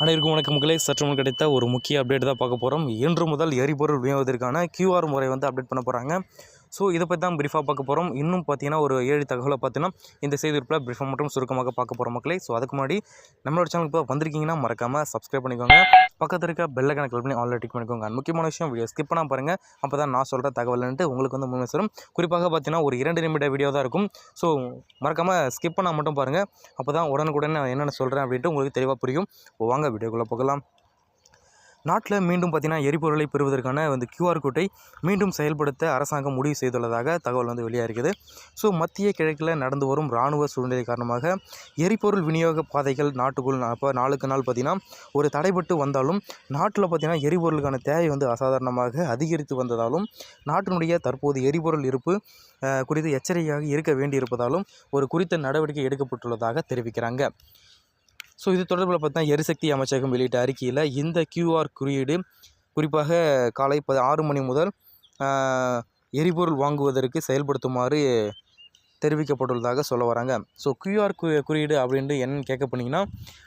அனைவருக்கும் வணக்கம் மக்களே. சற்று முன் கிடைத்த ஒரு முக்கிய அப்டேட் தான் பார்க்க போகிறோம். இன்று முதல் எரிபொருள் விநியோகத்திற்கான QR முறை வந்து அப்டேட் பண்ண போகிறாங்க. ஸோ இதை பற்றி தான் பிரீஃபாக பார்க்க போகிறோம். இன்னும் பார்த்தீங்கன்னா ஒரு 7 தகவலை பார்த்தீங்கன்னா இந்த செய்தியில் பிரீஃபாக மற்றும் சுருக்கமாக பார்க்க போகிறோம் மக்களே. ஸோ அதுக்கு முன்னாடி நம்மளோட சேனலுக்கு இப்போ வந்திருக்கீங்கன்னா மறக்காமல் சப்ஸ்கிரைப் பண்ணிக்கோங்க. பக்கத்தில் இருக்க பெல் ஐகானை கிளிக் பண்ணி ஆல்ரெடி டிக் பண்ணிக்கோங்க. அண்ட் முக்கியமான விஷயம், வீடியோ ஸ்கிப் பண்ணால் பாருங்கள். அப்போ தான் நான் சொல்கிற தகவல்ன்ட்டு உங்களுக்கு வந்து முன்னே வரும். குறிப்பாக பார்த்தீங்கன்னா ஒரு 2 நிமிட வீடியோ தான் இருக்கும். ஸோ மறக்காமல் ஸ்கிப் பண்ணால் மட்டும் பாருங்கள். அப்போ தான் உடனுக்குடன் நான் என்னென்ன சொல்கிறேன் அப்படின்ட்டு உங்களுக்கு தெளிவாக புரியும். வாங்க வீடியோக்குள்ளே போகலாம். நாட்டில் மீண்டும் பார்த்தீங்கன்னா எரிபொருளை பெறுவதற்கான வந்து QR கோட்டை மீண்டும் செயல்படுத்த அரசாங்கம் முடிவு செய்துள்ளதாக தகவல் வந்து வெளியாகிறது. ஸோ மத்திய கிழக்கில் நடந்து வரும் இராணுவ சூழ்நிலை காரணமாக எரிபொருள் விநியோக பாதைகள் நாட்டுக்குள் அப்போ நாளுக்கு நாள் பார்த்திங்கன்னா ஒரு தடைபட்டு வந்தாலும் நாட்டில் பார்த்திங்கன்னா எரிபொருளுக்கான தேவை வந்து அசாதாரணமாக அதிகரித்து வந்ததாலும் நாட்டினுடைய தற்போது எரிபொருள் இருப்பு குறித்து எச்சரிக்கையாக இருக்க வேண்டியிருப்பதாலும் ஒரு குறித்த நடவடிக்கை எடுக்கப்பட்டுள்ளதாக தெரிவிக்கிறாங்க. ஸோ இது தொடர்பில் பார்த்தீங்கன்னா எரிசக்தி அமைச்சகம் வெளியிட்ட அறிக்கையில் இந்த QR குறியீடு குறிப்பாக காலை 6 மணி முதல் எரிபொருள் வாங்குவதற்கு செயல்படுத்துமாறு தெரிவிக்கப்பட்டுள்ளதாக சொல்ல வராங்க. ஸோ QR குறியீடு அப்படின்ட்டு என்னன்னு கேட்க போனீங்கன்னா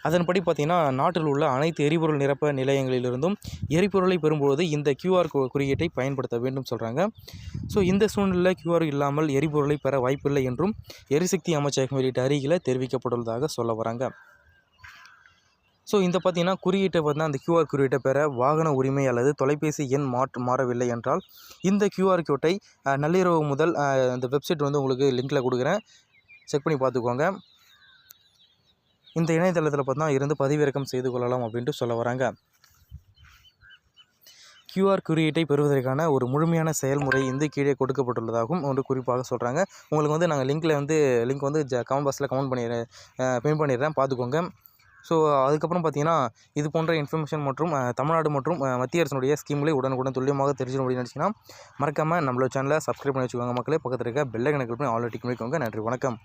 அதன்படி பார்த்திங்கன்னா நாட்டில் உள்ள அனைத்து எரிபொருள் நிரப்ப நிலையங்களிலிருந்தும் எரிபொருளை பெறும்போது இந்த QR குறியீட்டை பயன்படுத்த வேண்டும் சொல்கிறாங்க. ஸோ இந்த சூழ்நிலையில் QR இல்லாமல் எரிபொருளை பெற வாய்ப்பில்லை என்றும் எரிசக்தி அமைச்சகம் வெளியிட்ட அறிக்கையில் தெரிவிக்கப்பட்டுள்ளதாக சொல்ல வராங்க. ஸோ இந்த பார்த்தீங்கன்னா குறியீட்டை பார்த்தீங்கன்னா அந்த QR குறியீட்டை பெற வாகன உரிமை அல்லது தொலைபேசி எண் மாறவில்லை என்றால் இந்த QR கோட்டை நள்ளிரவு முதல் இந்த வெப்சைட் வந்து உங்களுக்கு லிங்க்கில் கொடுக்குறேன், செக் பண்ணி பார்த்துக்கோங்க. இந்த இணையதளத்தில் பார்த்தீங்கன்னா இருந்து பதிவிறக்கம் செய்து கொள்ளலாம் அப்படின்ட்டு சொல்ல வராங்க. QR குறியீட்டை பெறுவதற்கான ஒரு முழுமையான செயல்முறை இந்த கீழே கொடுக்கப்பட்டுள்ளதாகவும் ஒன்று குறிப்பாக சொல்கிறாங்க. உங்களுக்கு வந்து நாங்கள் லிங்க் வந்து கமெண்ட் பாக்ஸில் பின் பண்ணிடுறேன், பார்த்துக்கோங்க. ஸோ அதுக்கப்புறம் பார்த்தீங்கன்னா இது போன்ற இன்ஃபர்மேஷன் மற்றும் தமிழ்நாடு மற்றும் மத்திய அரசினுடைய ஸ்கீம்களை உடனுக்குடன் துல்லியமாக தெரிஞ்சுக்கணும் அப்படின்னு நினச்சிங்கன்னா மறக்காமல் நம்மளோட சேனலை சப்ஸ்கிரைப் பண்ணி வச்சுக்கோங்க மக்களே. பக்கத்தில் இருக்க பெல் ஐகானை கிளிக் பண்ணி ஆல்ரெடி டிக் பண்ணிக்கோங்க. நன்றி, வணக்கம்.